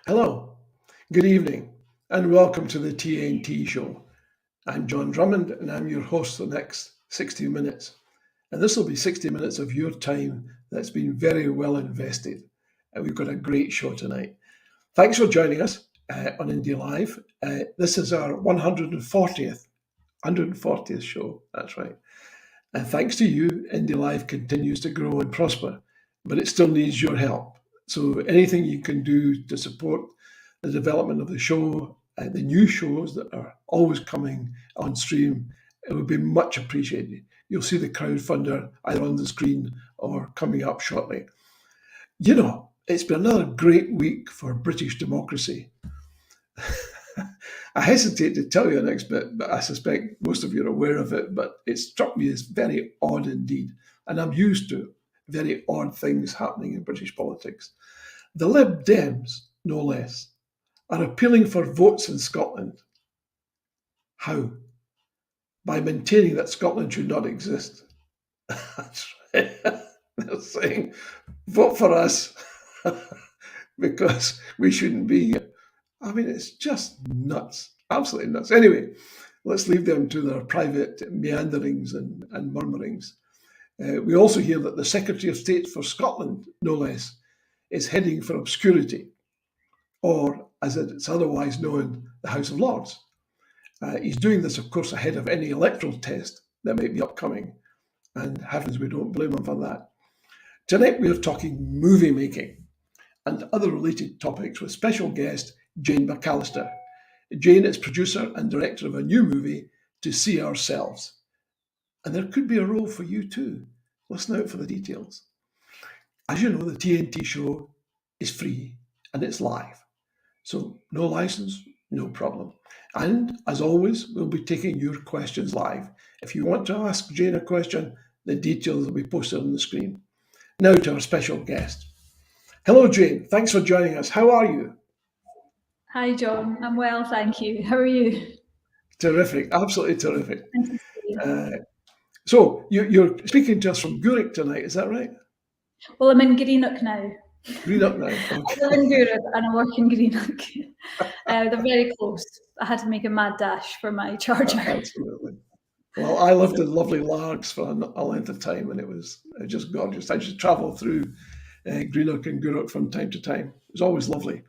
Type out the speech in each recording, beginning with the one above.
Hello, good evening, and welcome to the TNT Show. I'm John Drummond, and I'm your host for the next 60 minutes. And this will be 60 minutes of your time that's been very well invested. And we've got a great show tonight. Thanks for joining us on Indy Live. This is our 140th show, that's right. And thanks to you, Indy Live continues to grow and prosper, but it still needs your help. So anything you can do to support the development of the show, the new shows that are always coming on stream, it would be much appreciated. You'll see the Crowdfunder either on the screen or coming up shortly. You know, it's been another great week for British democracy. I hesitate to tell you the next bit, but I suspect most of you are aware of it, but it struck me as very odd indeed. And I'm used to very odd things happening in British politics. The Lib Dems, no less, are appealing for votes in Scotland. How? By maintaining that Scotland should not exist. That's right. They're saying, vote for us because we shouldn't be here. I mean, it's just nuts, absolutely nuts. Anyway, let's leave them to their private meanderings and murmurings. We also hear that the Secretary of State for Scotland, no less, is heading for obscurity, or as it's otherwise known, the House of Lords. He's doing this, of course, ahead of any electoral test that might be upcoming, and heavens, we don't blame him for that. Tonight we are talking movie making and other related topics with special guest Jane McAllister. Jane is producer and director of a new movie, To See Ourselves. And there could be a role for you too. Listen out for the details. As you know, the TNT show is free and it's live. So no license, no problem. And as always, we'll be taking your questions live. If you want to ask Jane a question, the details will be posted on the screen. Now to our special guest. Hello, Jane. Thanks for joining us. How are you? Hi, John. I'm well, thank you. How are you? Terrific. Absolutely terrific. Nice to see you. So you're speaking to us from Gourock tonight, is that right? Well, I'm in Greenock now. Greenock now. I Okay. live in Gourock and I work in Greenock. They're very close. I had to make a mad dash for my charger. Absolutely. Well, I lived in lovely Largs for a length of time, and it was just gorgeous. I just travel through Greenock and Gourock from time to time. It was always lovely.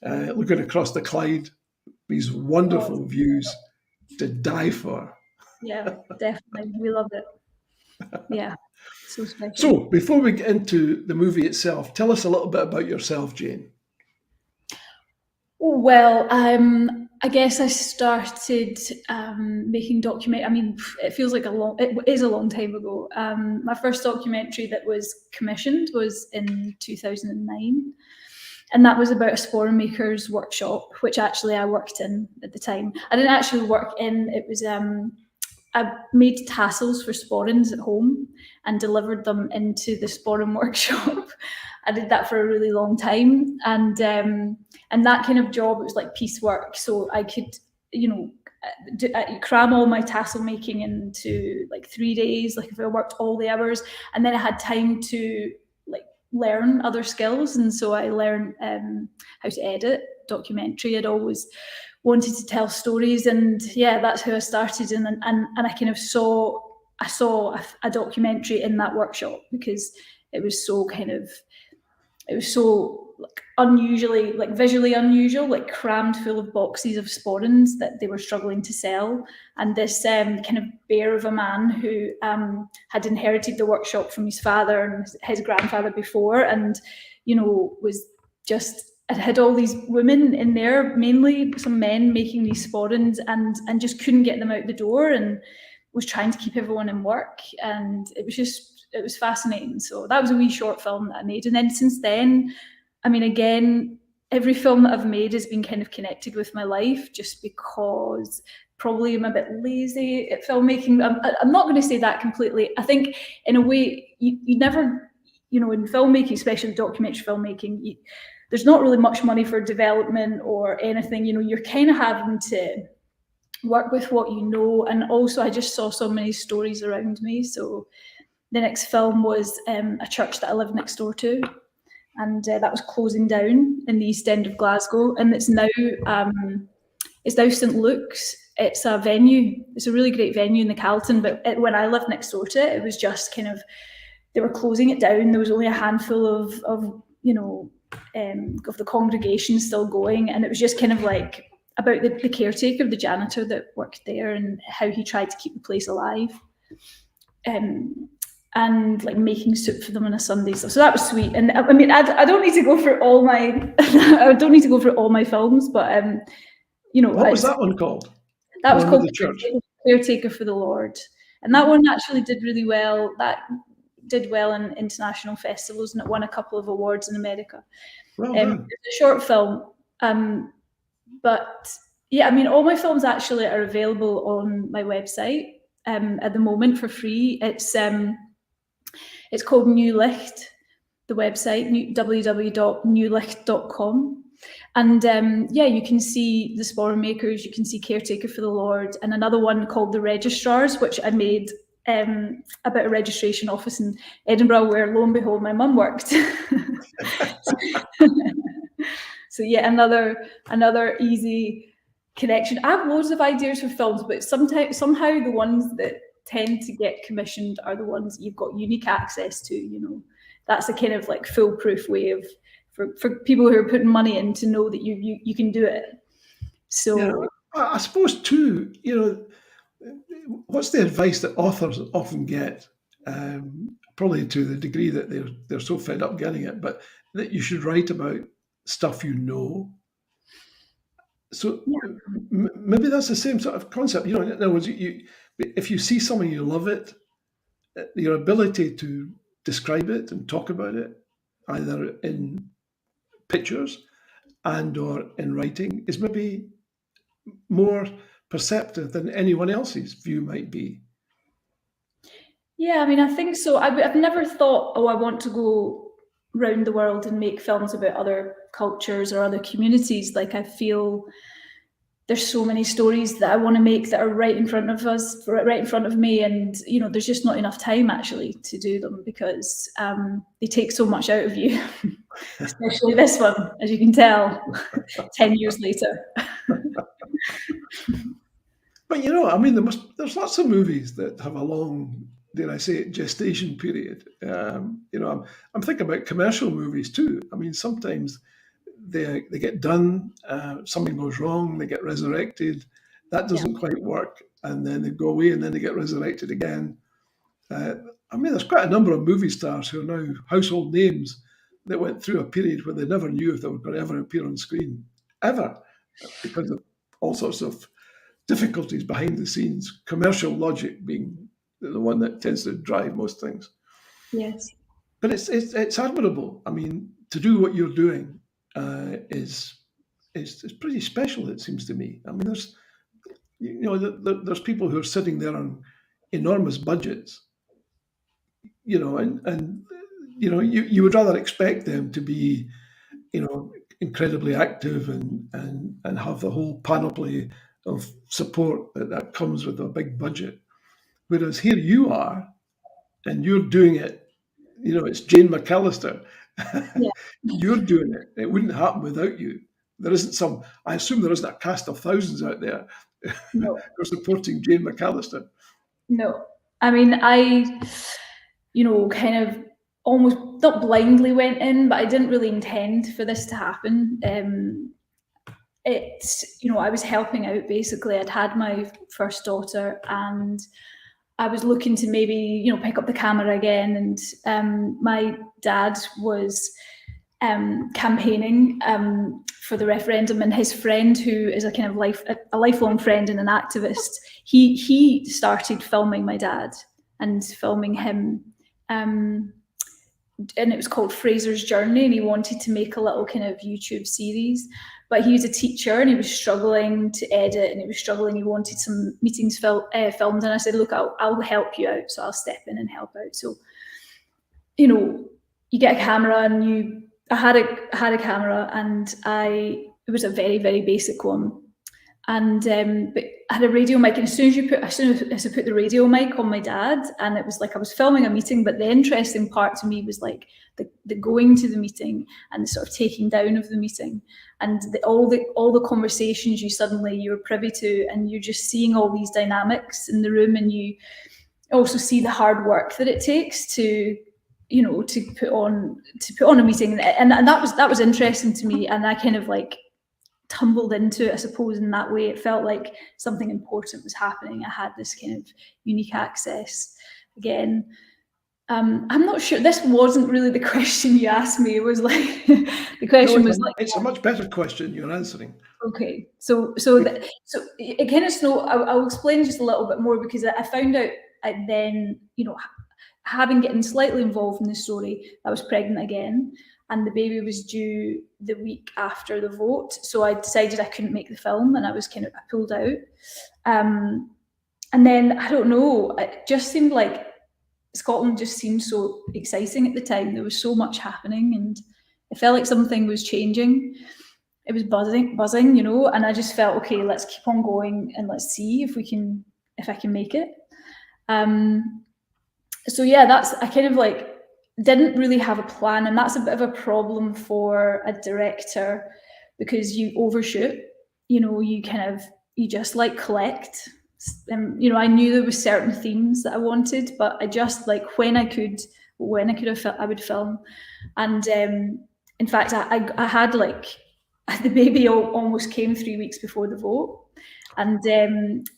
Looking across the Clyde, these wonderful views to die for. Yeah, definitely. We love it. Yeah, so special. So before we get into the movie itself, tell us a little bit about yourself, Jane. Well, I guess I started making documentary. I mean, it feels like it is a long time ago. My first documentary that was commissioned was in 2009. And that was about a sporran maker's workshop, which actually I worked in at the time. I didn't actually work in, it was, I made tassels for sporrans at home and delivered them into the sporran workshop. I did that for a really long time. And that kind of job, it was like piecework. So I could, cram all my tassel making into like 3 days, like if I worked all the hours. And then I had time to learn other skills, and so I learned how to edit documentary. I'd always wanted to tell stories, and yeah, that's how I started. And I kind of saw a documentary in that workshop because it was so unusually, like visually unusual, like crammed full of boxes of sporrans that they were struggling to sell. And this kind of bear of a man who had inherited the workshop from his father and his grandfather before, and was just, it had all these women in there, mainly some men, making these sporrans and just couldn't get them out the door, and was trying to keep everyone in work. And it was fascinating. So that was a wee short film that I made. And then since then, I mean, again, every film that I've made has been kind of connected with my life, just because probably I'm a bit lazy at filmmaking. I'm not going to say that completely. I think in a way, you never, in filmmaking, especially documentary filmmaking, there's not really much money for development or anything. You're kind of having to work with what you know. And also I just saw so many stories around me. So the next film was a church that I lived next door to. And that was closing down. in the East End of Glasgow, and it's now St Luke's. It's a venue. It's a really great venue in the Carlton, but when I lived next door to it, it was just kind of, they were closing it down. There was only a handful of the congregation still going, and it was just kind of like about the caretaker, the janitor that worked there, and how he tried to keep the place alive, and like making soup for them on a Sunday. So that was sweet. And I mean, I don't need to go through all my I don't need to go through all my films, but what was that one called? That was called The Caretaker for the Lord, and that one actually did really well. That did well in international festivals, and it won a couple of awards in America. Well done. It's a short film, but yeah, I mean, all my films actually are available on my website at the moment for free. It's called New Licht, the website, www.newlicht.com. And you can see The Spore Makers, you can see Caretaker for the Lord, and another one called The Registrars, which I made about a registration office in Edinburgh, where lo and behold my mum worked. So yeah, another easy connection. I have loads of ideas for films, but somehow the ones that tend to get commissioned are the ones you've got unique access to. That's a kind of like foolproof way of for people who are putting money in to know that you can do it. So yeah, I suppose too, what's the advice that authors often get, probably to the degree that they're so fed up getting it, but that you should write about stuff you know. So maybe that's the same sort of concept. In other words, if you see something, you love it, your ability to describe it and talk about it, either in pictures and or in writing, is maybe more perceptive than anyone else's view might be. Yeah, I mean, I think so. I've never thought, I want to go round the world and make films about other cultures or other communities. Like, I feel there's so many stories that I want to make that are right in front of us, right in front of me, and there's just not enough time actually to do them, because they take so much out of you. Especially this one, as you can tell, 10 years later. But I mean, there's lots of movies that have a long, dare I say it, gestation period. I'm thinking about commercial movies too. I mean, sometimes they get done, something goes wrong, they get resurrected, that doesn't quite work, and then they go away, and then they get resurrected again. I mean, there's quite a number of movie stars who are now household names that went through a period where they never knew if they were going to ever appear on screen, ever, because of all sorts of difficulties behind the scenes, commercial logic being the one that tends to drive most things. Yes. But it's admirable. I mean, to do what you're doing is pretty special, it seems to me. I mean, there's people who are sitting there on enormous budgets, and you would rather expect them to be, incredibly active and have the whole panoply of support that comes with a big budget. Whereas here you are, and you're doing it, it's Jane McAllister. Yeah. You're doing it. It wouldn't happen without you. I assume there isn't a cast of thousands out there who are supporting Jane McAllister. No. I mean, I, kind of almost not blindly went in, but I didn't really intend for this to happen. I was helping out basically. I'd had my first daughter, and I was looking to maybe, pick up the camera again. And my dad was campaigning for the referendum, and his friend, who is a kind of a lifelong friend and an activist, he started filming my dad and filming him. And it was called Fraser's Journey, and he wanted to make a little kind of YouTube series, but he was a teacher and he was struggling to edit, and he was struggling. He wanted some meetings filmed, and I said, look, I'll help you out. So I'll step in and help out. So, you get a camera, and I had a camera, and it was a very, very basic one. And but I had a radio mic, and as soon as I put the radio mic on my dad, and it was like I was filming a meeting, but the interesting part to me was like the going to the meeting and the sort of taking down of the meeting, and all the conversations you're privy to, and you're just seeing all these dynamics in the room, and you also see the hard work that it takes to put on a meeting, and that was interesting to me, and I kind of like tumbled into it, I suppose, in that way. It felt like something important was happening. I had this kind of unique access again. I'm not sure, this wasn't really the question you asked me. It was like the question was like, it's a much better question you're answering. Okay, so it kind of I'll explain just a little bit more, because I found out then, having gotten slightly involved in the story, I was pregnant again, and the baby was due the week after the vote. So I decided I couldn't make the film, and I pulled out. And then, I don't know, it just seemed like Scotland just seemed so exciting at the time. There was so much happening, and it felt like something was changing. It was buzzing, and I just felt, okay, let's keep on going, and let's see if I can make it. So yeah, I kind of like didn't really have a plan, and that's a bit of a problem for a director, because you overshoot. You just like collect. I knew there was certain themes that I wanted, but I just like when I could I would film. And in fact, I had like the baby almost came 3 weeks before the vote, and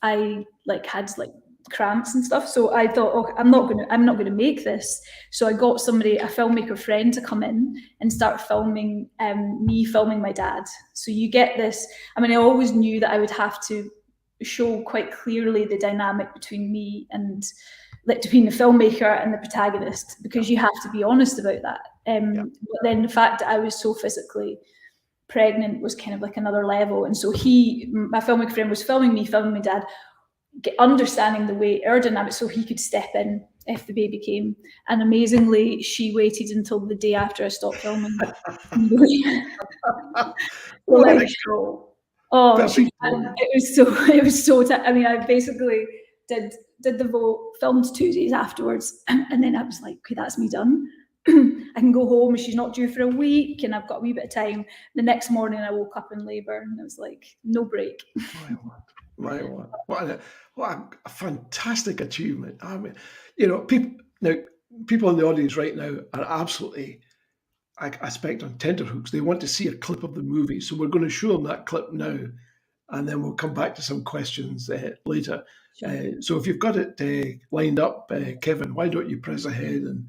I like had like cramps and stuff. So I thought, oh, I'm not gonna make this. So I got a filmmaker friend, to come in and start filming me filming my dad. So you get this. I mean, I always knew that I would have to show quite clearly the dynamic between me and like between the filmmaker and the protagonist, because you have to be honest about that. But then the fact that I was so physically pregnant was kind of like another level. And so my filmmaker friend was filming me filming my dad, understanding the way aerodynamics, so he could step in if the baby came. And amazingly, she waited until the day after I stopped filming. It was so I mean, I basically did the vote, filmed 2 days afterwards, and then I was like, okay, that's me done. I can go home, she's not due for a week, and I've got a wee bit of time. The next morning I woke up in labour, and it was like no break. What a fantastic achievement. I mean, people in the audience right now are absolutely, I expect, on tenterhooks. They want to see a clip of the movie. So we're going to show them that clip now, and then we'll come back to some questions later. Sure. So if you've got it lined up, Kevin, why don't you press ahead and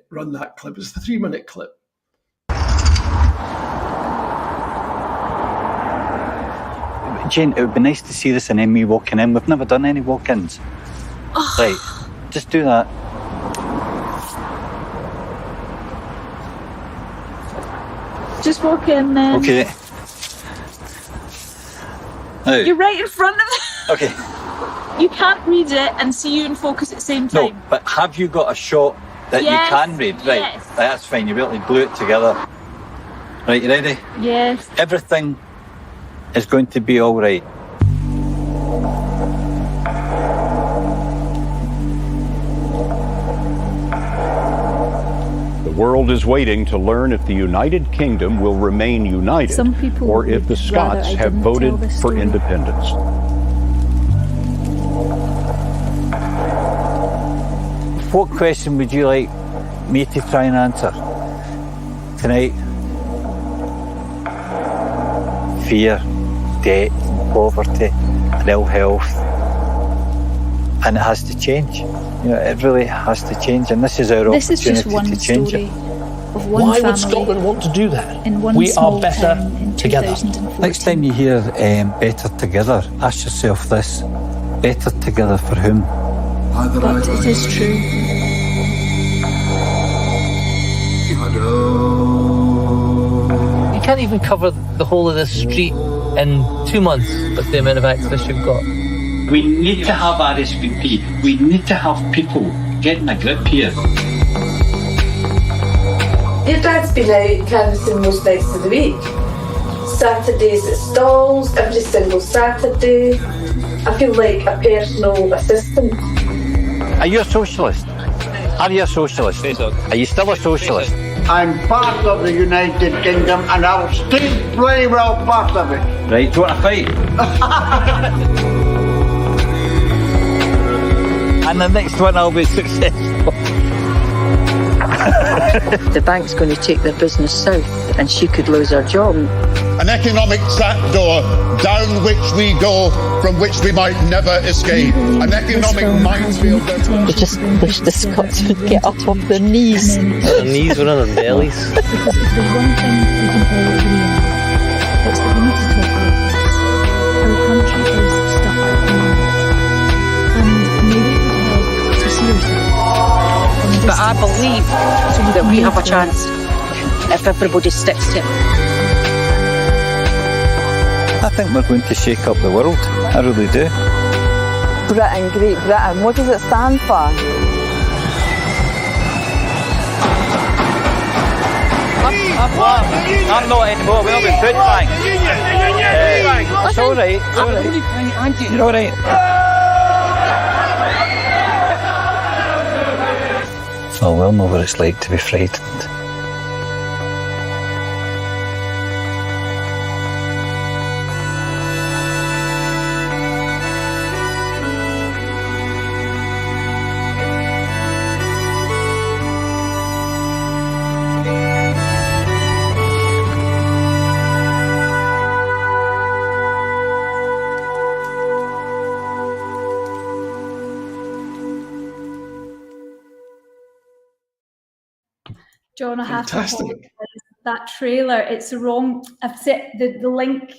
run that clip? It's the 3-minute clip. Jane, it would be nice to see this in me walking in. We've never done any walk-ins. Oh. Right, just do that. Just walk in then. Okay. Now, you're right in front of it. Okay. You can't read it and see you in focus at the same time. No, but have you got a shot that you can read? Right, yes. That's fine. You'll be able to glue it together. Right, you ready? Yes. Everything is going to be all right. The world is waiting to learn if the United Kingdom will remain united, or if the Scots have voted for independence. What question would you like me to try and answer tonight? Fear, debt, poverty, and ill health. And it has to change. It really has to change, and this is our opportunity to change it. This is just one story of one family. Why would Scotland want to do that? We are better together. Next time you hear better together, ask yourself this: better together for whom? But it is true. You can't even cover the whole of this street in 2 months with the amount of activists you've got. We need to have RSVP. We need to have people getting a grip here. Your dad's been out canvassing most nights of the week. Saturdays at stalls, every single Saturday. I feel like a personal assistant. Are you a socialist? Are you a socialist? Are you still a socialist? I'm part of the United Kingdom and I'll stay bloody well part of it. Right, do you want to fight? And the next one I'll be successful. The bank's going to take their business south and she could lose her job. An economic trapdoor down which we go, from which we might never escape. An economic minefield. I just wish the Scots would get up off their knees. Their knees were on their bellies. Because if there's one thing we can all agree on, it's that we need to talk about this. Our country is stuck at the moment. And maybe it would help to see yourself. But I believe that we have a chance if everybody sticks to it. I think we're going to shake up the world. I really do. Britain, Great Britain, what does it stand for? I'm not anymore. We're not with food bank. It's all right. It's all right. You're all right. Oh, we'll know what it's like to be frightened. John, I have Fantastic. to apologise. That trailer, it's the wrong. I've set the link.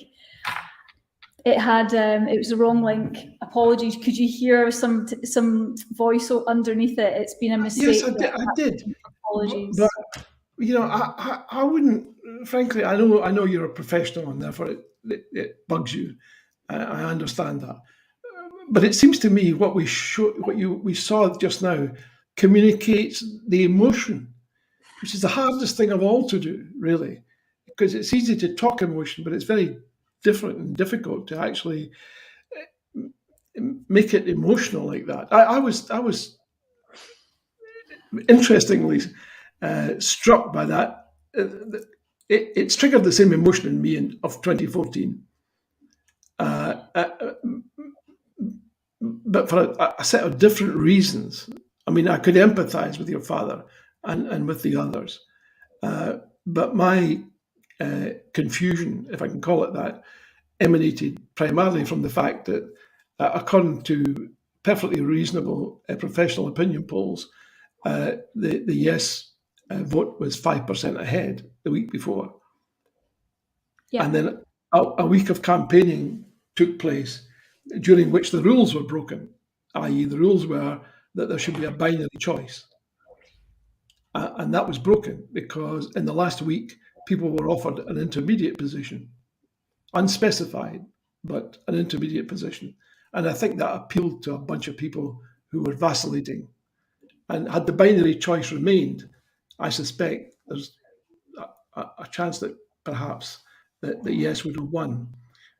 It had it was the wrong link. Apologies. Could you hear some voice underneath it? It's been a mistake. Yes, I did. Apologies. But you know, I wouldn't. Frankly, I know you're a professional, and therefore it bugs you. I understand that. But it seems to me what we saw just now communicates the emotion, which is the hardest thing of all to do, really, because it's easy to talk emotion, but it's very different and difficult to actually make it emotional like that. I was interestingly struck by that. It's triggered the same emotion in me of 2014, but for a set of different reasons. I mean, I could empathise with your father and with the others. But my confusion, if I can call it that, emanated primarily from the fact that, according to perfectly reasonable professional opinion polls, the yes vote was 5% ahead the week before. Yeah. And then a week of campaigning took place during which the rules were broken, i.e. the rules were that there should be a binary choice. And that was broken because in the last week, people were offered an intermediate position, unspecified, but an intermediate position. And I think that appealed to a bunch of people who were vacillating. And had the binary choice remained, I suspect there's a chance that perhaps that yes would have won.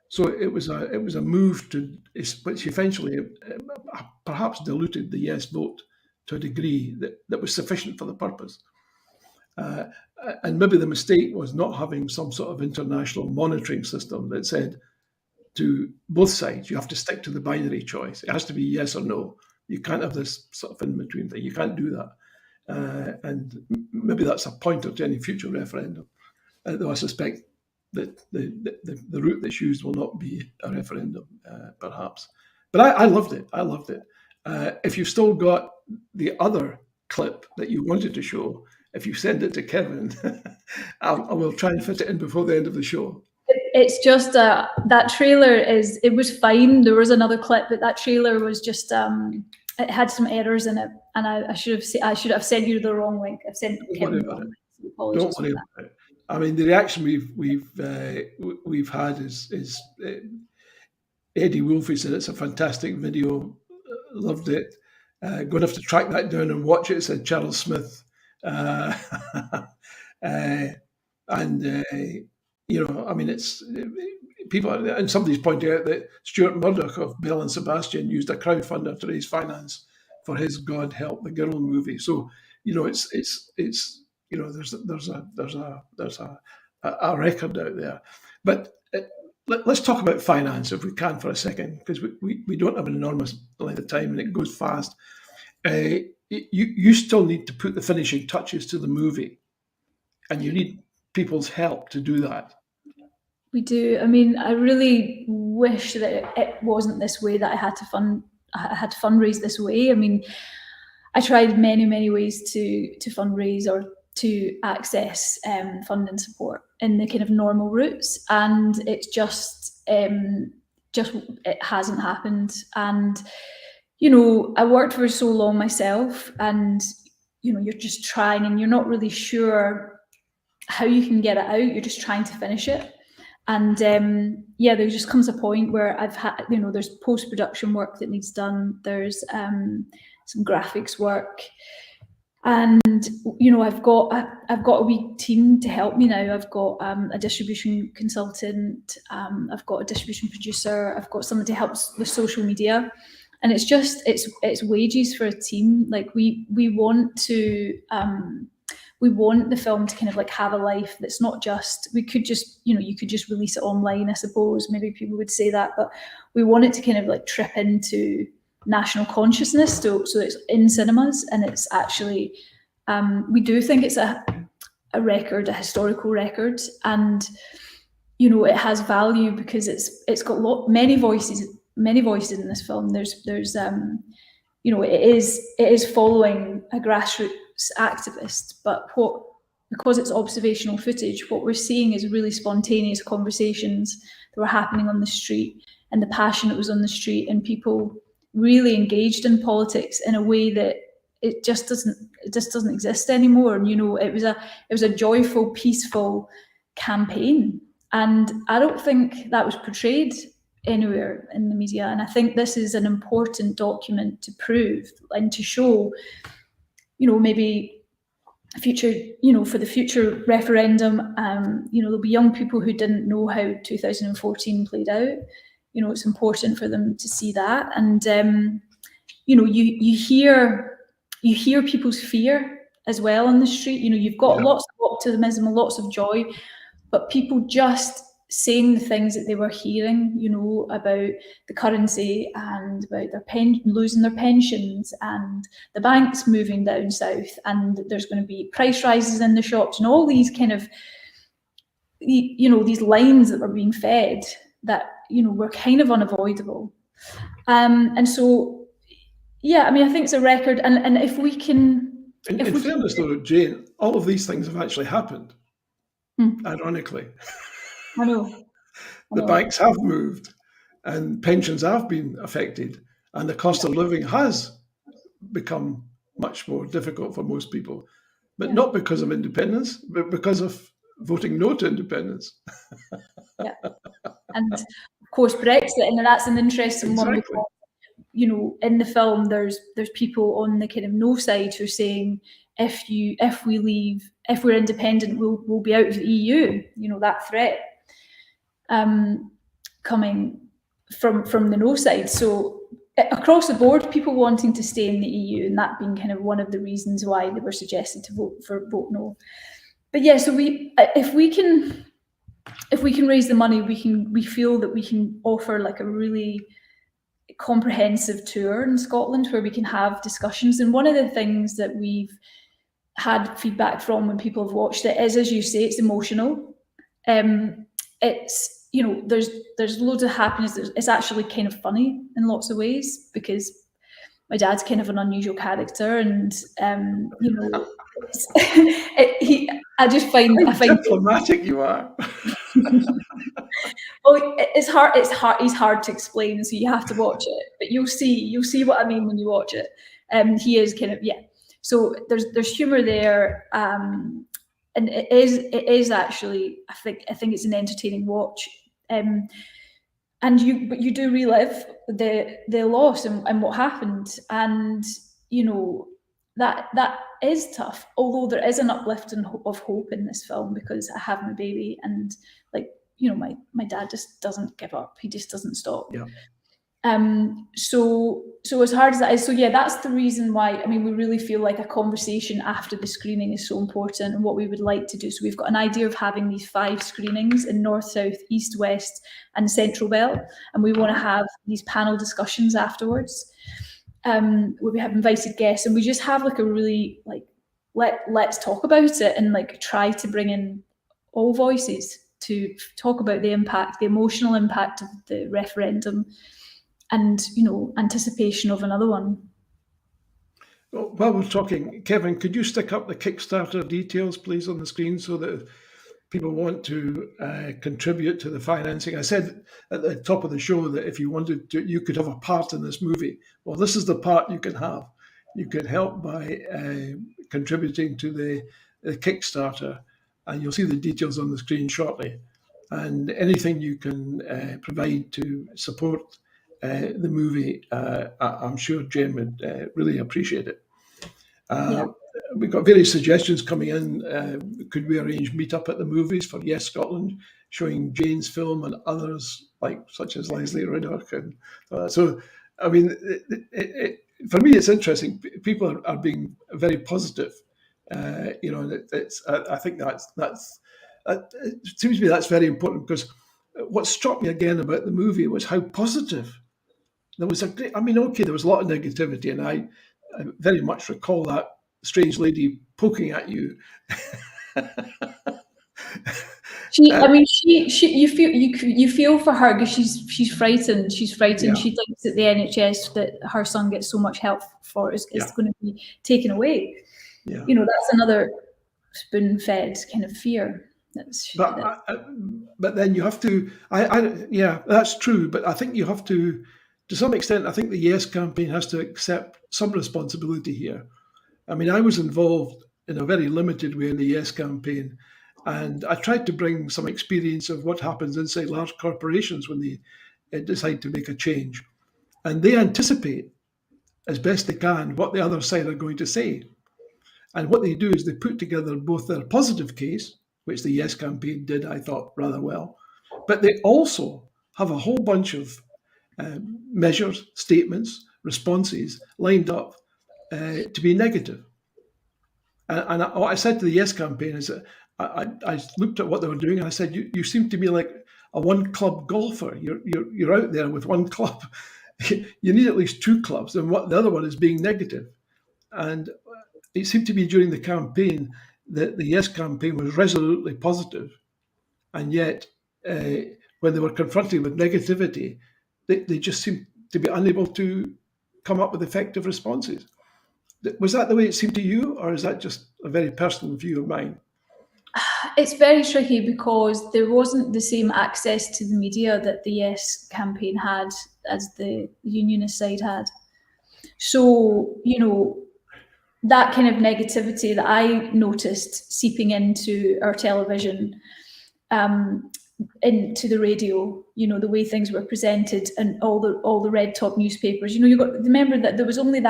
So it was a move which eventually perhaps diluted the yes vote to a degree that was sufficient for the purpose. And maybe the mistake was not having some sort of international monitoring system that said to both sides, you have to stick to the binary choice. It has to be yes or no. You can't have this sort of in-between thing. You can't do that. And maybe that's a pointer to any future referendum, though I suspect that the route that's used will not be a referendum, perhaps. But I loved it. I loved it. If you've still got the other clip that you wanted to show, if you send it to Kevin, I will try and fit it in before the end of the show. It's just that trailer it was fine. There was another clip, but that trailer was just it had some errors in it, and I should have sent you the wrong link. I've sent Kevin the wrong link. Apologies for that. I mean, the reaction we've had is Eddie Wolfe said it's a fantastic video, loved it. Going to have to track that down and watch it, said Charles Smith. And you know, I mean, people, and somebody's pointing out that Stuart Murdoch of Belle and Sebastian used a crowdfunder to raise finance for his God Help the Girl movie. So it's there's a record out there. But let's talk about finance if we can for a second, because we don't have an enormous length of time and it goes fast. You still need to put the finishing touches to the movie, and you need people's help to do that. We do. I mean, I really wish that it wasn't this way, that I had to fundraise this way. I mean, I tried many ways to fundraise or to access funding support in the kind of normal routes, and it's just it hasn't happened. And I worked for so long myself, and you're just trying, and you're not really sure how you can get it out. You're just trying to finish it. And there just comes a point where I've had, there's post-production work that needs done. There's some graphics work, and I've got a wee team to help me now. I've got a distribution consultant. I've got a distribution producer. I've got someone to help with social media, and it's just it's wages for a team. Like we want to. We want the film to kind of like have a life that's not just, we could just, you could just release it online, I suppose, maybe people would say that, but we want it to kind of like trip into national consciousness, so it's in cinemas, and it's actually, we do think it's a record, a historical record, and, it has value because it's got many voices in this film. There's it is following a grassroots activist, but because it's observational footage, what we're seeing is really spontaneous conversations that were happening on the street, and the passion that was on the street, and people really engaged in politics in a way that it just doesn't exist anymore. And it was a joyful, peaceful campaign, and I don't think that was portrayed anywhere in the media. And I think this is an important document to prove and to show, maybe future, for the future referendum, there'll be young people who didn't know how 2014 played out. It's important for them to see that. And, you hear people's fear as well on the street. You've got lots of optimism, lots of joy, but people just saying the things that they were hearing, about the currency and about their losing their pensions and the banks moving down south, and there's going to be price rises in the shops, and all these kind of, these lines that were being fed that, were kind of unavoidable. And so, I mean, I think it's a record, and if we can... In fairness though, Jane, all of these things have actually happened, ironically. I know. The banks have moved, and pensions have been affected, and the cost of living has become much more difficult for most people, but not because of independence, but because of voting no to independence. And of course Brexit, and that's an interesting one, because, in the film there's people on the kind of no side who are saying, if we leave, if we're independent, we'll be out of the EU. That threat coming from the no side. So across the board, people wanting to stay in the EU, and that being kind of one of the reasons why they were suggested to vote no. But so if we can raise the money, we feel that we can offer like a really comprehensive tour in Scotland where we can have discussions. And one of the things that we've had feedback from when people have watched it is, as you say, it's emotional. It's, there's loads of happiness. It's actually kind of funny in lots of ways, because my dad's kind of an unusual character, and I find diplomatic you are. Well, it's hard. He's hard to explain, so you have to watch it. But you'll see what I mean when you watch it. He is kind of So there's humor there, and it is actually, I think it's an entertaining watch. But you do relive the loss and what happened, and that is tough. Although there is an uplift of hope in this film, because I have my baby, and like my dad just doesn't give up. He just doesn't stop. Yeah. So as hard as that is, so yeah, that's the reason why, we really feel like a conversation after the screening is so important, and what we would like to do. So we've got an idea of having these 5 screenings in North, South, East, West and Central Belt, and we want to have these panel discussions afterwards, where we have invited guests, and we just have like a really let's talk about it, and like try to bring in all voices to talk about the impact, the emotional impact of the referendum, and anticipation of another one. Well, while we're talking, Kevin, could you stick up the Kickstarter details, please, on the screen, so that if people want to contribute to the financing? I said at the top of the show that if you wanted to, you could have a part in this movie. Well, this is the part you can have. You can help by contributing to the Kickstarter, and you'll see the details on the screen shortly. And anything you can provide to support the movie, I'm sure Jane would really appreciate it. We've got various suggestions coming in. Could we arrange meet-up at the movies for Yes Scotland, showing Jane's film and others such as Leslie Riddoch? And so, for me, it's interesting. People are being very positive. I think that's it seems to me that's very important, because what struck me again about the movie was how positive. There was there was a lot of negativity, and I very much recall that strange lady poking at you. You feel for her, because she's frightened. She's frightened. Yeah. She thinks that the NHS that her son gets so much help for is going to be taken away. Yeah. That's another spoon-fed kind of fear. But then you have to. That's true. But I think you have to some extent. I think the Yes campaign has to accept some responsibility here. I was involved in a very limited way in the Yes campaign, and I tried to bring some experience of what happens inside large corporations when they decide to make a change, and they anticipate as best they can what the other side are going to say. And what they do is they put together both their positive case, which the Yes campaign did, I thought, rather well, but they also have a whole bunch of measures, statements, responses lined up to be negative. And what I said to the Yes campaign is that I looked at what they were doing, and I said, you seem to be like a one-club golfer. You're out there with one club. You need at least 2 clubs, and what the other one is being negative. And it seemed to be during the campaign that the Yes campaign was resolutely positive, and yet when they were confronted with negativity, they just seemed to be unable to come up with effective responses. Was that the way it seemed to you, or is that just a very personal view of mine? It's very tricky, because there wasn't the same access to the media that the Yes campaign had as the unionist side had. So, that kind of negativity that I noticed seeping into our television, into the radio, the way things were presented, and all the red top newspapers. You got to remember that there was only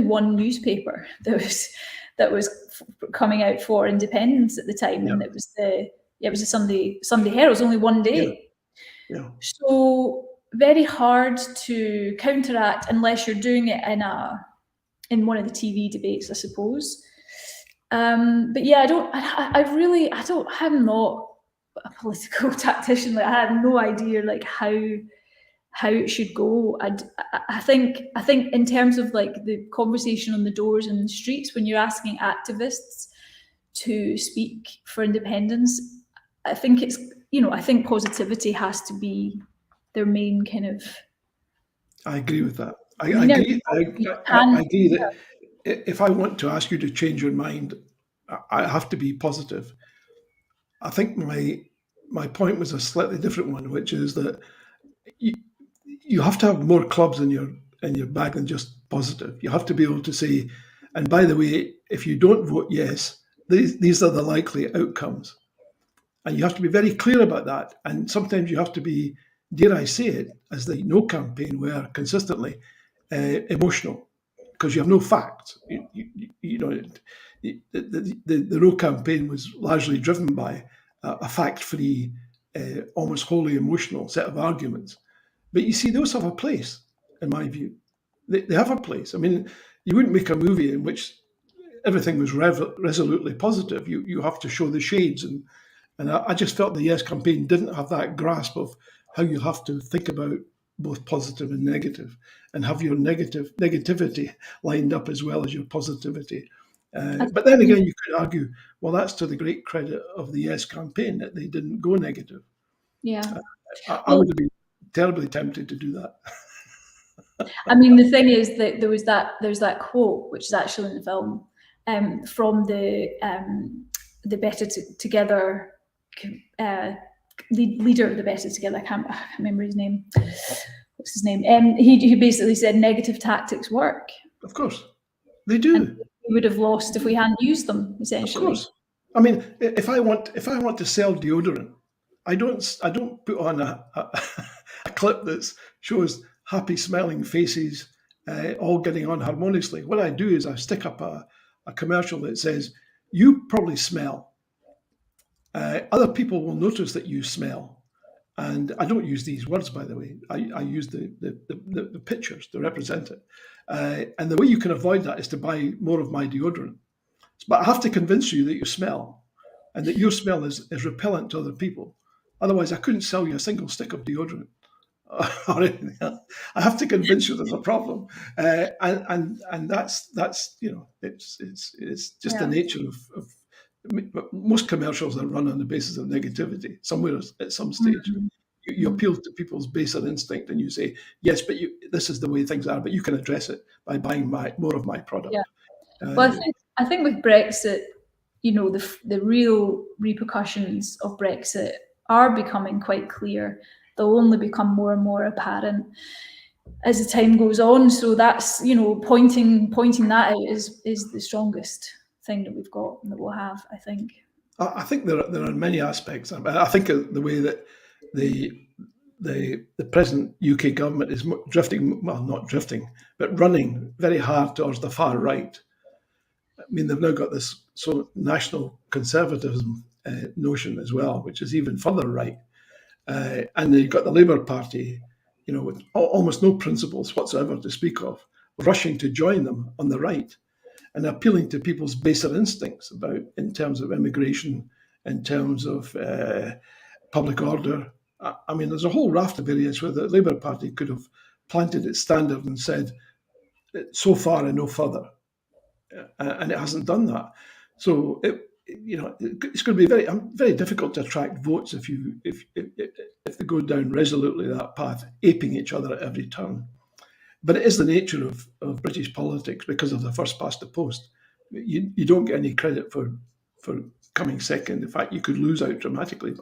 one newspaper that was coming out for independence at the time, and it was the Sunday Herald. It was only one day. Yeah. So very hard to counteract unless you're doing it in one of the TV debates, I suppose. But yeah, I'm not a political tactician. I have no idea how it should go. I think in terms of the conversation on the doors and the streets, when you're asking activists to speak for independence, I think I think positivity has to be their main kind of. I agree with that. I agree that if I want to ask you to change your mind, I have to be positive. I think my point was a slightly different one, which is that you have to have more clubs in your bag than just positive. You have to be able to say, and by the way, if you don't vote yes, these are the likely outcomes. And you have to be very clear about that. And sometimes you have to be, dare I say it, as the No campaign were consistently, emotional, because you have no facts. The No campaign was largely driven by a fact-free almost wholly emotional set of arguments. But you see, those have a place, in my view. They have a place. I mean, you wouldn't make a movie in which everything was resolutely positive. You have to show the shades. And I just felt the Yes campaign didn't have that grasp of how you have to think about both positive and negative, and have your negativity lined up as well as your positivity. But then again, you could argue, well, that's to the great credit of the Yes campaign that they didn't go negative. Yeah. I would have been terribly tempted to do that. I mean, the thing is that there's that quote, which is actually in the film, from the Better Together leader of the Better Together. I can't remember his name. What's his name? He basically said negative tactics work. Of course, they do. And we would have lost if we hadn't used them, essentially. Of course. I mean, if I want to sell deodorant, I don't put on a clip that shows happy smelling faces all getting on harmoniously. What I do is I stick up a commercial that says, "You probably smell. Other people will notice that you smell." And I don't use these words, by the way. I use the pictures to represent it. And the way you can avoid that is to buy more of my deodorant. But I have to convince you that you smell, and that your smell is repellent to other people. Otherwise, I couldn't sell you a single stick of deodorant or anything else. I have to convince you there's a problem, and that's it's just the nature of most commercials are run on the basis of negativity. Somewhere at some stage, you appeal to people's baser instinct, and you say, "Yes, but this is the way things are, but you can address it by buying more of my product." Yeah. Well, I think with Brexit, the real repercussions of Brexit are becoming quite clear. They'll only become more and more apparent as the time goes on. So that's, pointing that out is the strongest thing that we've got and that we'll have, I think. I think there are many aspects. I think the way that the present UK government is drifting, well, not drifting, but running very hard towards the far right. I mean, they've now got this sort of national conservatism notion as well, which is even further right. And you've got the Labour Party, with almost no principles whatsoever to speak of, rushing to join them on the right and appealing to people's baser instincts in terms of immigration, in terms of public order. I mean, there's a whole raft of areas where the Labour Party could have planted its standard and said, so far and no further. And it hasn't done that. So it's going to be very, very difficult to attract votes if they go down resolutely that path, aping each other at every turn. But it is the nature of British politics because of the first past the post. You don't get any credit for coming second. In fact, you could lose out dramatically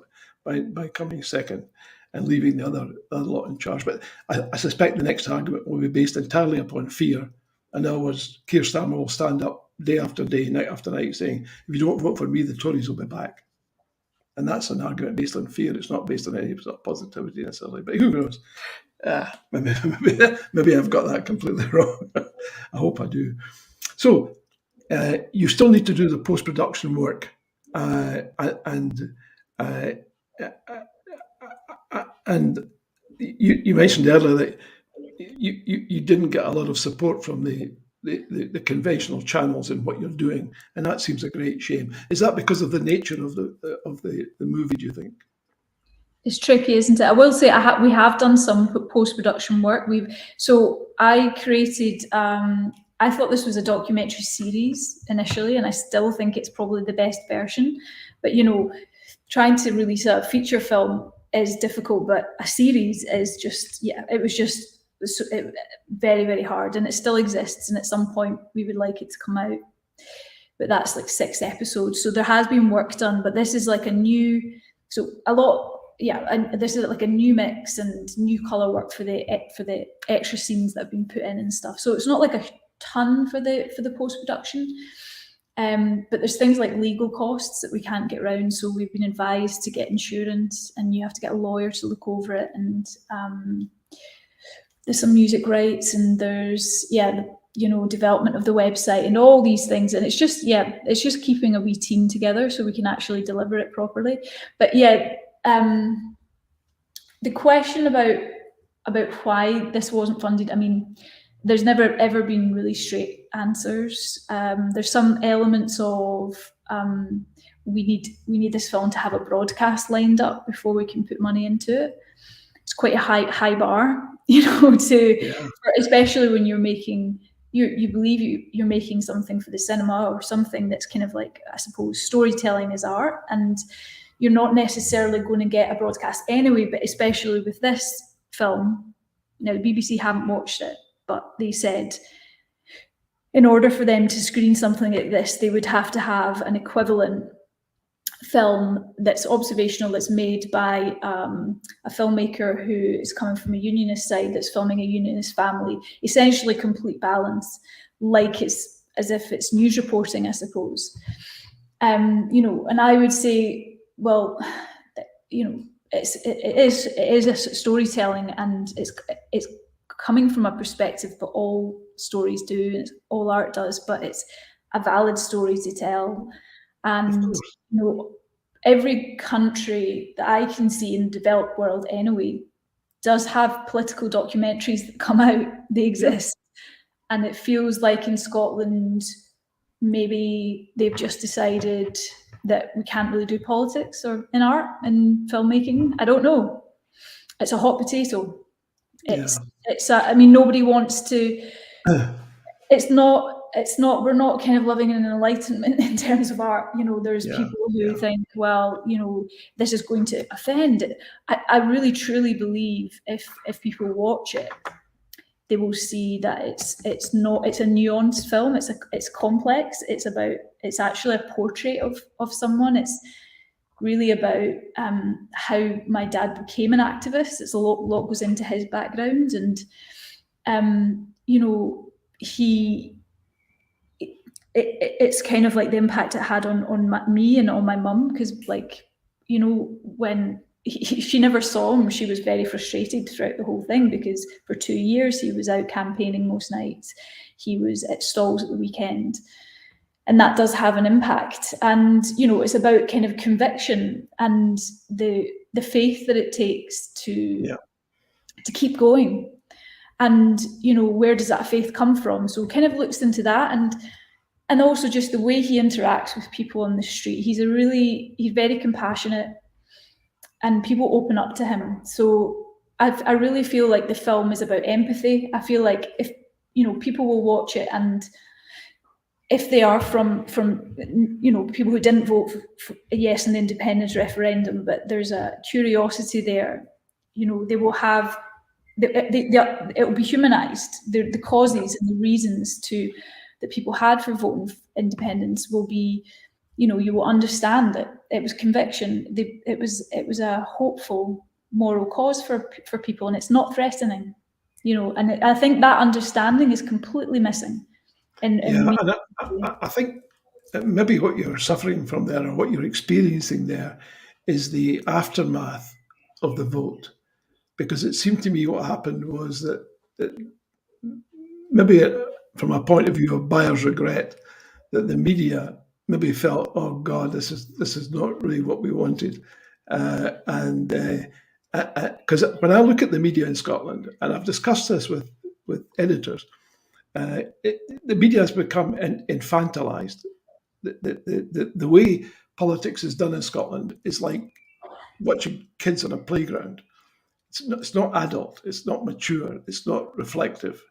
by coming second and leaving the other lot in charge. But I suspect the next argument will be based entirely upon fear. In other words, Keir Starmer will stand up day after day, night after night, saying, "If you don't vote for me, the Tories will be back." And that's an argument based on fear. It's not based on any sort of positivity necessarily. But who knows? Maybe I've got that completely wrong. I hope I do. So you still need to do the post-production work, and you mentioned earlier that you didn't get a lot of support from the conventional channels in what you're doing, and that seems a great shame. Is that because of the nature of the movie, do you think? It's tricky, isn't it? I will say we have done some post-production work. I created, I thought this was a documentary series initially, and I still think it's probably the best version. But, trying to release a feature film is difficult, but a series is it was very, very hard, and it still exists. And at some point we would like it to come out, but that's like 6 episodes. So there has been work done, but this is like and this is like a new mix and new color work for the extra scenes that have been put in and stuff. So it's not like a ton for the post-production, but there's things like legal costs that we can't get around. So we've been advised to get insurance, and you have to get a lawyer to look over it, and there's some music rights, and there's development of the website and all these things. And it's just keeping a wee team together so we can actually deliver it properly. But the question about why this wasn't funded, I mean, there's never ever been really straight answers. There's some elements of we need this film to have a broadcast lined up before we can put money into it. It's quite a high bar, especially when you're making you believe you're making something for the cinema, or something that's kind of like, I suppose, storytelling is art, and you're not necessarily going to get a broadcast anyway. But especially with this film, now the BBC haven't watched it, but they said in order for them to screen something like this, they would have to have an equivalent film that's observational, that's made by a filmmaker who is coming from a unionist side, that's filming a unionist family, essentially complete balance, like it's as if it's news reporting, I suppose. And I would say, well, it is a storytelling, and it's coming from a perspective that all stories do, and all art does, but it's a valid story to tell. And every country that I can see in the developed world anyway does have political documentaries that come out. They exist. And it feels like in Scotland, maybe they've just decided that we can't really do politics or in art and filmmaking. I don't know. It's a hot potato. I mean, nobody wants to, we're not kind of living in an enlightenment in terms of art. There's people who think, well, this is going to offend. I really truly believe if people watch it, they will see that it's a nuanced film. It's complex. It's actually a portrait of someone. It's really about how my dad became an activist. It's a lot goes into his background, and it's kind of like the impact it had on me and on my mum, because when she never saw him, she was very frustrated throughout the whole thing, because for 2 years he was out campaigning most nights, he was at stalls at the weekend, and that does have an impact. And it's about kind of conviction and the faith that it takes to keep going. And where does that faith come from? So it kind of looks into that, and also just the way he interacts with people on the street. He's very compassionate, and people open up to him. So I really feel like the film is about empathy. I feel like if people will watch it, and if they are from people who didn't vote for yes in the independence referendum, but there's a curiosity there, they will have. It will be humanized. The causes and the reasons that people had for voting for independence will be, you will understand that it was conviction. It was a hopeful moral cause for people, and it's not threatening. And I think that understanding is completely missing. I think maybe what you're suffering from there, or what you're experiencing there, is the aftermath of the vote. Because it seemed to me what happened was that maybe from a point of view of buyer's regret, that the media maybe felt, oh God, this is not really what we wanted. Because when I look at the media in Scotland, and I've discussed this with editors, the media has become infantilized. The way politics is done in Scotland is like watching kids on a playground. It's not adult. It's not mature. It's not reflective.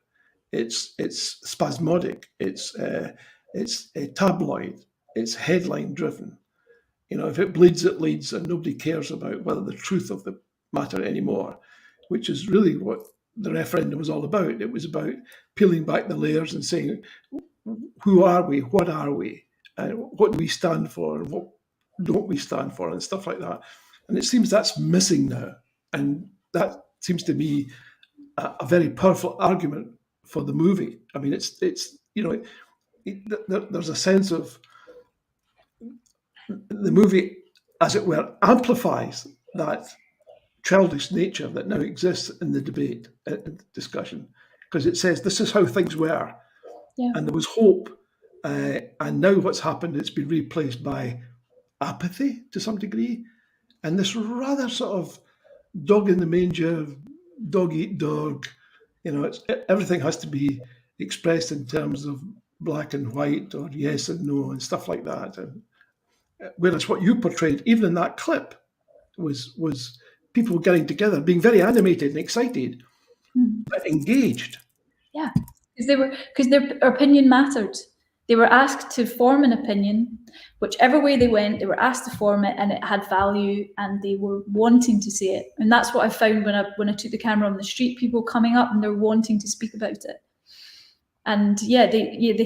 It's spasmodic. It's a tabloid. It's headline driven. If it bleeds, it leads, and nobody cares about whether the truth of the matter anymore, which is really what the referendum was all about. It was about peeling back the layers and saying, who are we? What are we? And what do we stand for? And what don't we stand for? And stuff like that. And it seems that's missing now. And that seems to be a very powerful argument for the movie. I mean, there's a sense of the movie, as it were, amplifies that childish nature that now exists in the debate and discussion, because it says this is how things were, and there was hope, and now what's happened, it's been replaced by apathy to some degree, and this rather sort of dog in the manger, dog eat dog. Everything has to be expressed in terms of black and white or yes and no and stuff like that. And whereas what you portrayed, even in that clip, was people getting together, being very animated and excited, but engaged. Yeah, because their opinion mattered. They were asked to form an opinion, whichever way they went, they were asked to form it, and it had value, and they were wanting to see it. And that's what I found when I took the camera on the street, people coming up and they're wanting to speak about it. And they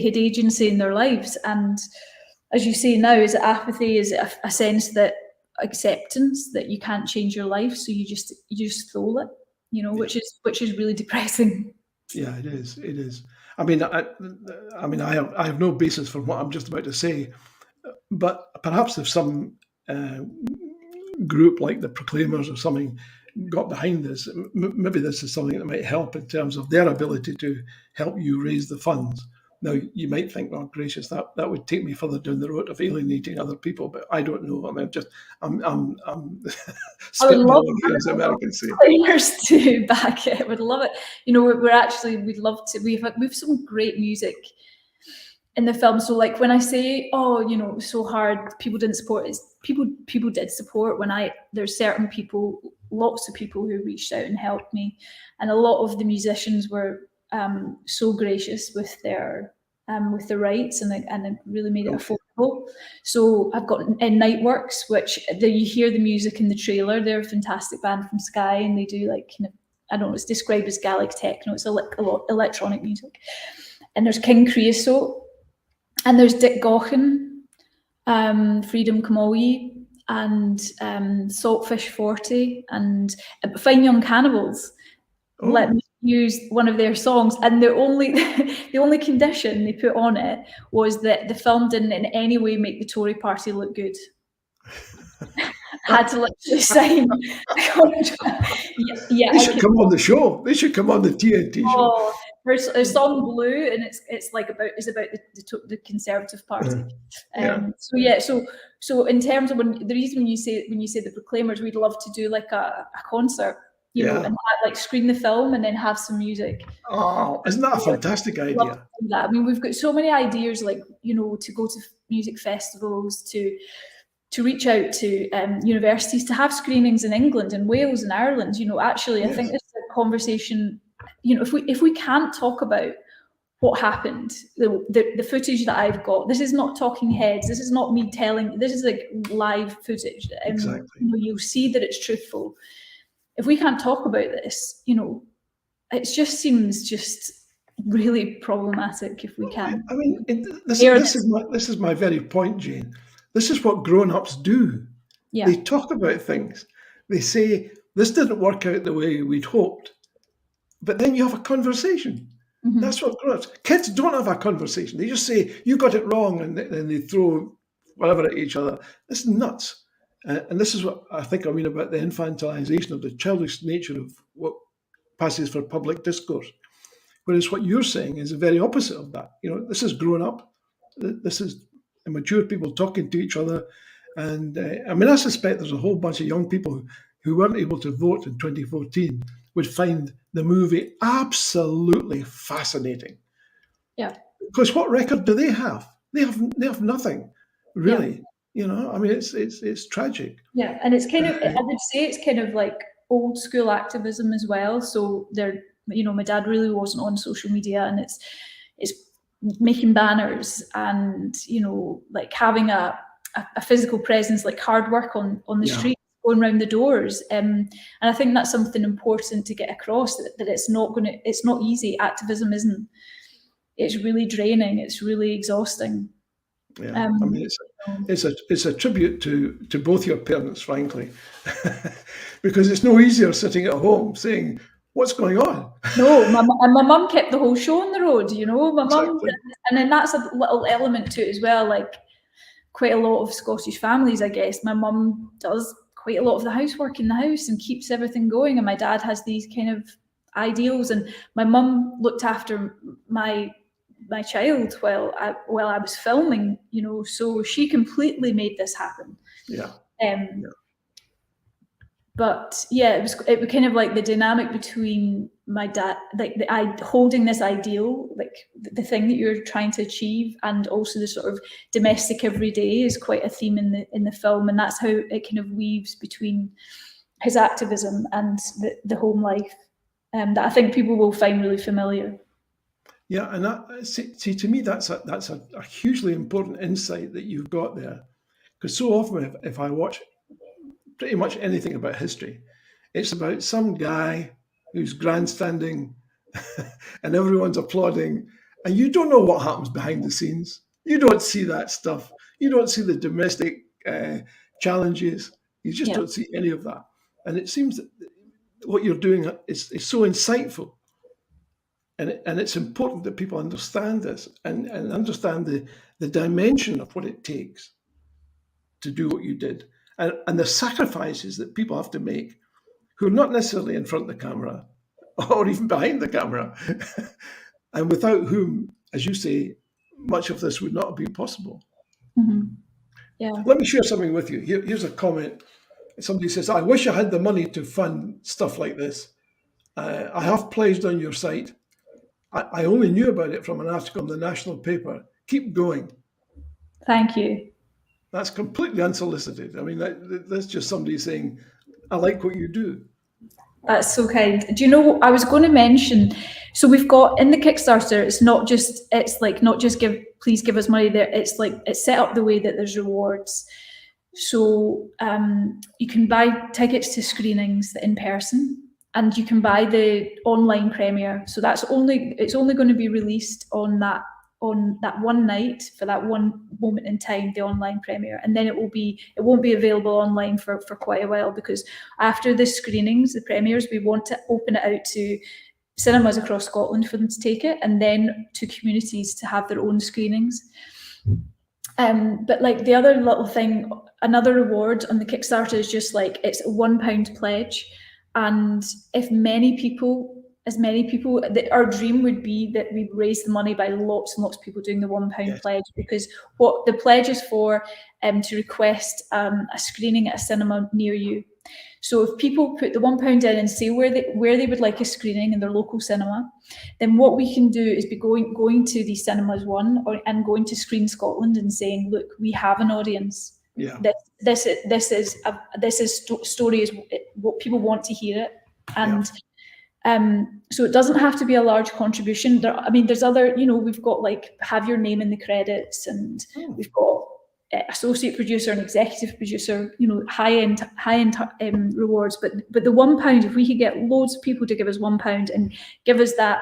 had agency in their lives. And as you say now, is it apathy? Is it a sense that acceptance that you can't change your life, so you just throw it, which is really depressing. Yeah, it is. It is. I mean, I have no basis for what I'm just about to say, but perhaps if some group like the Proclaimers or something got behind this, maybe this is something that might help in terms of their ability to help you raise the funds. Now, you might think, oh, gracious, that would take me further down the road of alienating other people, but I don't know. I mean, I'm spitting on here, as Americans say. Players to back it. Would love it. We'd love to. We've some great music in the film. So, like when I say, oh, it was so hard, people didn't support it. People did support. There's certain people, lots of people who reached out and helped me, and a lot of the musicians were so gracious with their rights, and it really made it affordable. So I've got Nightworks, which you hear the music in the trailer. They're a fantastic band from Skye, and they do I don't know, it's described as Gaelic techno. It's a lot electronic music. And there's King Creosote, and there's Dick Gaughan, Freedom Camogie, and Saltfish 40, and Fine Young Cannibals. Let me use one of their songs, and the only condition they put on it was that the film didn't in any way make the Tory party look good. Had to literally sign the contract. Yeah, they should come on the show. They should come on the TNT show. Her song "Blue," and it's about the Conservative Party. So in terms of when you say the Proclaimers, we'd love to do like a concert. And screen the film and then have some music. Oh, isn't that a fantastic idea? I mean, we've got so many ideas, to go to music festivals, to reach out to universities, to have screenings in England and Wales and Ireland. Actually, I think this is a conversation. If we can't talk about what happened, the footage that I've got, this is not talking heads. This is not me telling. This is like live footage. Exactly. You'll see that it's truthful. If we can't talk about this, it just seems really problematic if we can't. I mean, this is my very point, Jane. This is what grown-ups do. Yeah. They talk about things. They say, this didn't work out the way we'd hoped. But then you have a conversation. Mm-hmm. That's what grown-ups. Kids don't have a conversation. They just say, you got it wrong, and then they throw whatever at each other. It's nuts. And this is what I think I mean about the infantilization of the childish nature of what passes for public discourse. Whereas what you're saying is the very opposite of that. This is grown up. This is mature people talking to each other. And I suspect there's a whole bunch of young people who weren't able to vote in 2014 would find the movie absolutely fascinating. Yeah. Because what record do they have? They have nothing, really. Yeah. It's tragic. Yeah, and it's kind of, I would say it's kind of like old school activism as well. So my dad really wasn't on social media, and it's making banners and, like having a physical presence, like hard work on the street, going around the doors. And I think that's something important to get across, that it's not easy. Activism isn't, it's really draining. It's really exhausting. Yeah, it's a tribute to both your parents, frankly, because it's no easier sitting at home saying, "What's going on?" No, my mum kept the whole show on the road. My mum, and then that's a little element to it as well. Like quite a lot of Scottish families, I guess, my mum does quite a lot of the housework in the house and keeps everything going, and my dad has these kind of ideals, and my mum looked after my child while I was filming, so she completely made this happen. Yeah. But yeah, it was kind of like the dynamic between my dad, like holding this ideal, like the thing that you're trying to achieve, and also the sort of domestic everyday is quite a theme in the film, and that's how it kind of weaves between his activism and the home life, that I think people will find really familiar. Yeah, and that, see, to me, that's a hugely important insight that you've got there, because so often if I watch pretty much anything about history, it's about some guy who's grandstanding and everyone's applauding, and you don't know what happens behind the scenes. You don't see that stuff. You don't see the domestic challenges. You just don't see any of that. And it seems that what you're doing is so insightful. And it's important that people understand this and understand the dimension of what it takes to do what you did, and the sacrifices that people have to make who are not necessarily in front of the camera or even behind the camera, and without whom, as you say, much of this would not have been possible. Mm-hmm. Yeah. Let me share something with you. Here's a comment. Somebody says, "I wish I had the money to fund stuff like this. I have pledged on your site. I only knew about it from an article in the national paper. Keep going." Thank you. That's completely unsolicited. I mean, that's just somebody saying, "I like what you do." That's so kind. Do you know what I was going to mention? So we've got in the Kickstarter, it's not just please give us money there. It's like, it's set up the way that there's rewards. So you can buy tickets to screenings in person, and you can buy the online premiere. So it's only going to be released on that one night, for that one moment in time, the online premiere, and then it won't be available online for quite a while, because after the screenings, the premieres, we want to open it out to cinemas across Scotland for them to take it, and then to communities to have their own screenings. But like the other little thing, another reward on the Kickstarter is just like, it's a £1 pledge, and if as many people, our dream would be that we raise the money by lots and lots of people doing the £1 pledge, because what the pledge is for, to request a screening at a cinema near you. So if people put the £1 in and say where they would like a screening in their local cinema, then what we can do is be going to these cinemas and going to Screen Scotland and saying, look, we have an audience. Yeah. This story is what people want to hear it, and. So it doesn't have to be a large contribution. There's other, we've got like have your name in the credits, and we've got associate producer and executive producer, high-end rewards. But the £1, if we could get loads of people to give us £1 and give us that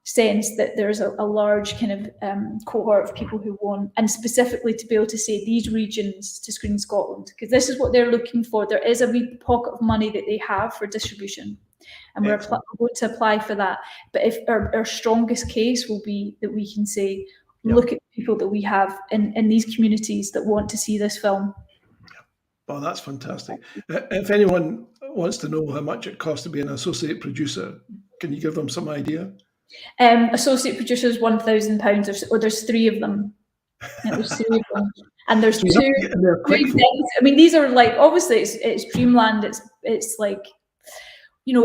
sense that there's a large kind of cohort of people who want, and specifically to be able to say these regions to Screen Scotland, because this is what they're looking for. There is a wee pocket of money that they have for distribution, and we're going to apply for that. But if our strongest case will be that we can say, look at the people that we have in these communities that want to see this film. Oh, that's fantastic. If anyone wants to know how much it costs to be an associate producer, can you give them some idea? Associate producers, £1,000, or there's 3 of them. There's 3 of them, and there's 2 things. These are like, obviously it's dreamland. It's like,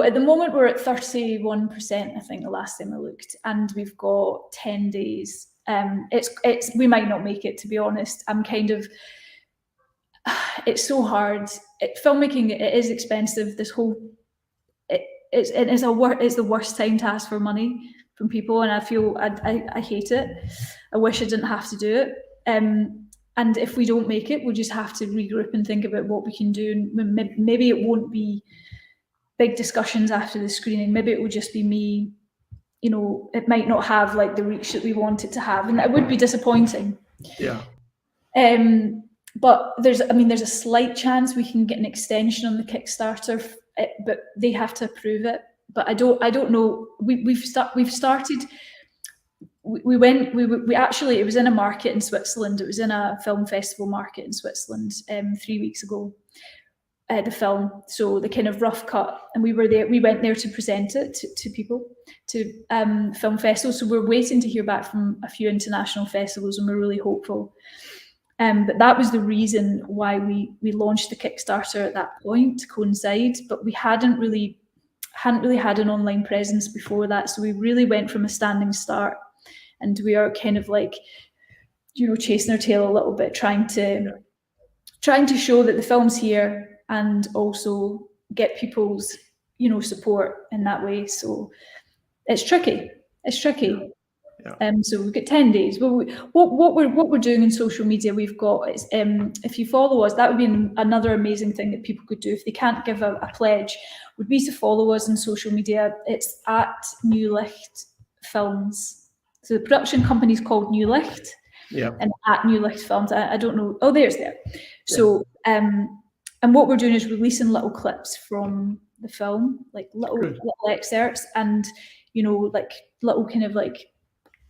at the moment we're at 31%, I think, the last time I looked, and we've got 10 days. We might not make it, to be honest. I'm kind of, it's so hard. Filmmaking, it is expensive. This whole, it's the worst time to ask for money from people, and I feel I hate it. I wish I didn't have to do it. And if we don't make it, we'll just have to regroup and think about what we can do. And maybe it won't be big discussions after the screening. Maybe it will just be me. It might not have like the reach that we want it to have, and that would be disappointing. Yeah. But there's a slight chance we can get an extension on the Kickstarter, but they have to approve it. But I don't know. We've started. We actually, it was in a market in Switzerland. It was in a film festival market in Switzerland 3 weeks ago. The film, so the kind of rough cut, and we went there to present it to people, to film festivals. So we're waiting to hear back from a few international festivals, and we're really hopeful. But that was the reason why we launched the Kickstarter at that point to coincide. But we hadn't really had an online presence before that, so we really went from a standing start, and we are kind of like, chasing our tail a little bit, trying to show that the film's here and also get people's support in that way. So it's tricky. So we've got 10 days. Well, what we're doing in social media, we've got is if you follow us, that would be another amazing thing that people could do if they can't give a pledge, would be to follow us on social media. It's at New Licht Films. So the production company is called New Licht. Yeah. And at New Licht Films, I don't know. Oh, there's there. So and what we're doing is releasing little clips from the film, like little excerpts, and like little kind of like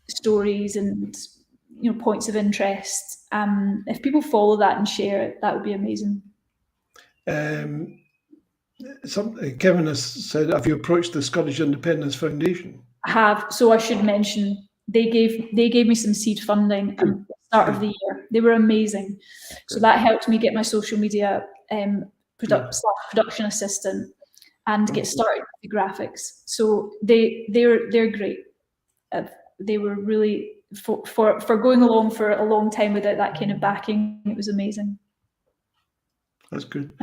stories and points of interest. If people follow that and share it, that would be amazing. Kevin has said, have you approached the Scottish Independence Foundation? I have. So I should mention they gave me some seed funding at the start of the year. They were amazing. So that helped me get my social media production assistant and get started with the graphics. So they're great. They were really for going along for a long time without that kind of backing. It was amazing. That's good.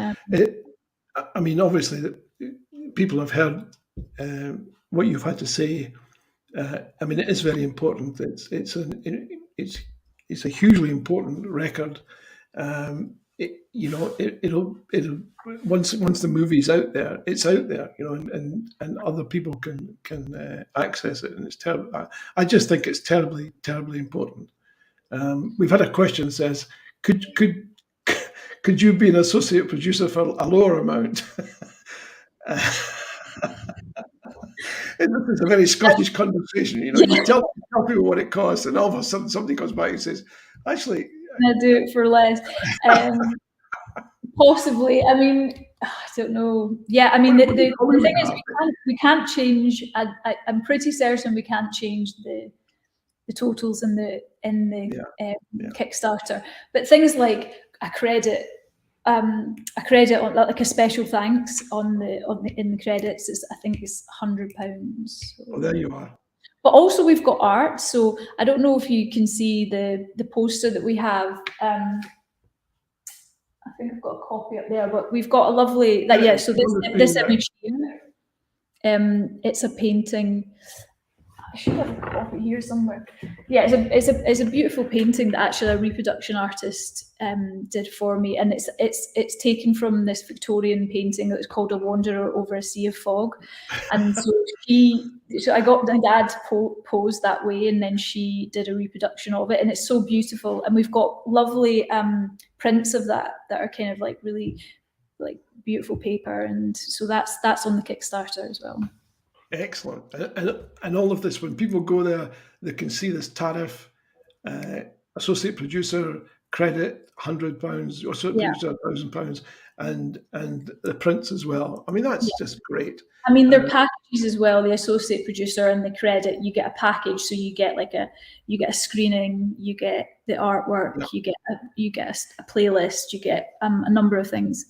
Obviously, people have heard what you've had to say. It is very important. It's a hugely important record. It'll once the movie's out there, it's out there, and other people can access it, and it's terrible. I just think it's terribly, terribly important. We've had a question that says, could you be an associate producer for a lower amount? This is a very Scottish conversation, You tell people what it costs, and all of a sudden somebody comes back and says, actually, I do it for less. Possibly. I don't know. Yeah, the thing is, we can't change. I'm pretty certain we can't change the totals in the Kickstarter. But things like a credit on like a special thanks in the credits I think it's £100. Oh, there you are. But also we've got art. So I don't know if you can see the poster that we have. I think I've got a copy up there, but we've got a lovely So this image here, it's a painting. I should have a copy here somewhere. Yeah, it's a beautiful painting that actually a reproduction artist did for me, and it's taken from this Victorian painting that was called A Wanderer Over a Sea of Fog, and so I got my dad posed that way, and then she did a reproduction of it, and it's so beautiful, and we've got lovely prints of that are kind of like really like beautiful paper, and so that's on the Kickstarter as well. Excellent. And all of this, when people go there, they can see this tariff, associate producer credit, £100, associate producer £1,000, and the prints as well. That's just great. They're packages as well. The associate producer and the credit, you get a package, so you get you get a screening, you get the artwork, you get a playlist, you get a number of things.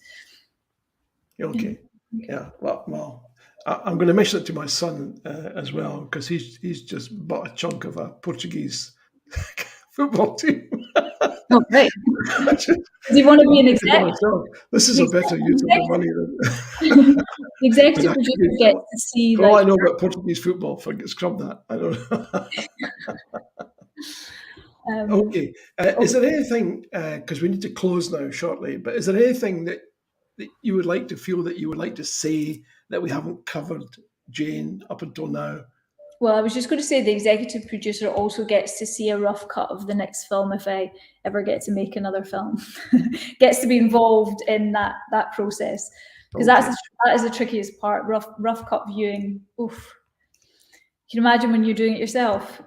Okay. Yeah. Well. I'm going to mention it to my son as well, because he's just bought a chunk of a Portuguese football team. Oh, great. Do you want to be an exec? This is a better use of the money than the executive producer gets to see. All I know about Portuguese football, scrub that. I don't know. Okay. Is there anything, because we need to close now shortly, but is there anything that you would like to say that we haven't covered, Jane, up until now? Well, I was just going to say the executive producer also gets to see a rough cut of the next film if I ever get to make another film. Gets to be involved in that process, because that is the trickiest part. Rough cut viewing. Oof. Can you imagine when you're doing it yourself?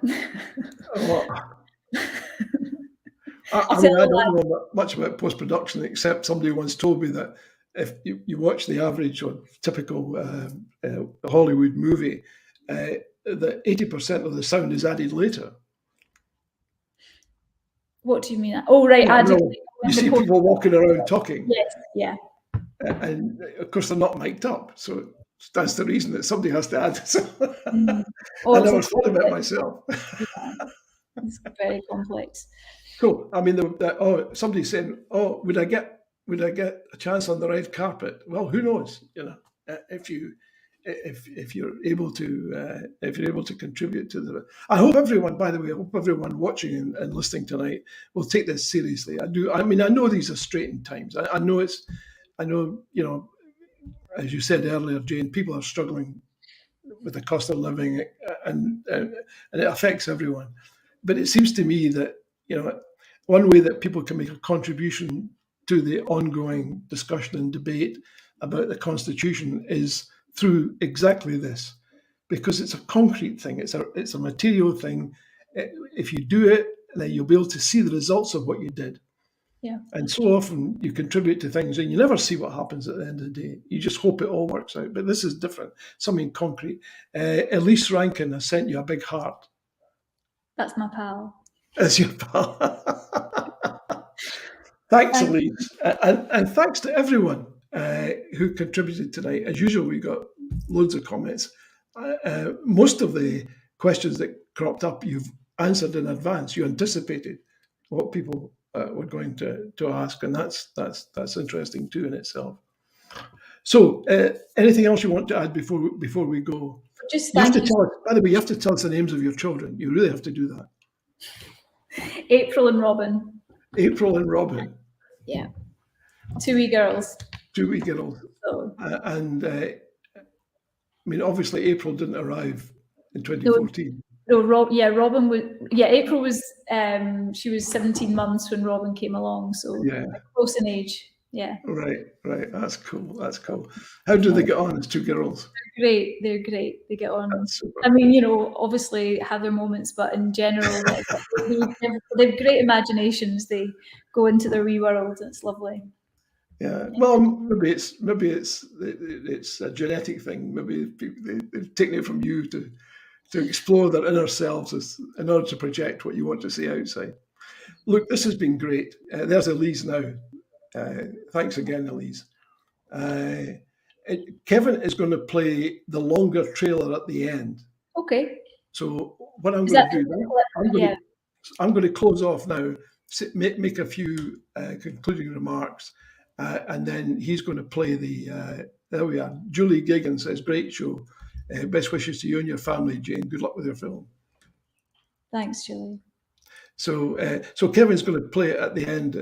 I don't know much about post-production, except somebody once told me that if you watch the average or typical Hollywood movie, that 80% of the sound is added later. What do you mean? Oh, right, added. You see people walking around talking. Yes, yeah. And of course, they're not mic'd up. So that's the reason that somebody has to add. I never thought of it myself. Yeah. It's very complex. Cool. I mean, somebody's saying, "Oh, would I get a chance on the red carpet?" Well, who knows? If you're able to contribute to the. I hope everyone, by the way, watching and listening tonight will take this seriously. I do. I mean, I know these are straitened times. I know as you said earlier, Jane, people are struggling with the cost of living, and it affects everyone. But it seems to me that one way that people can make a contribution to the ongoing discussion and debate about the Constitution is through exactly this, because it's a concrete thing. It's a material thing. If you do it, then you'll be able to see the results of what you did. Yeah. And so often you contribute to things and you never see what happens at the end of the day. You just hope it all works out. But this is different, something concrete. Elise Rankin has sent you a big heart. That's my pal. That's your pal. Thanks, Elise. And thanks to everyone who contributed tonight. As usual, we got loads of comments. Most of the questions that cropped up, you've answered in advance. You anticipated what people were going to ask, and that's interesting too in itself. So, anything else you want to add before we go? Just by the way, you have to tell us the names of your children. You really have to do that. April and Robin. April and Robin. Yeah. 2 wee girls. 2 wee girls. So. And I mean, obviously, April didn't arrive in 2014. No, Robin was. Yeah, April was. She was 17 months when Robin came along, so close in age. Yeah. Right. That's cool. How do they get on as 2 girls? They're great. They get on. I mean, obviously have their moments, but in general, they have great imaginations. They go into their wee world. It's lovely. Yeah. Well, maybe it's a genetic thing. Maybe they've taken it from you to explore their inner selves in order to project what you want to see outside. Look, this has been great. There's Elise now. Thanks again, Elise. Kevin is going to play the longer trailer at the end. Okay. So what I'm going to do, I'm going to close off now, make a few concluding remarks, and then he's going to play there we are. Julie Giggins says, great show. Best wishes to you and your family, Jane. Good luck with your film. Thanks, Julie. So Kevin's going to play it at the end,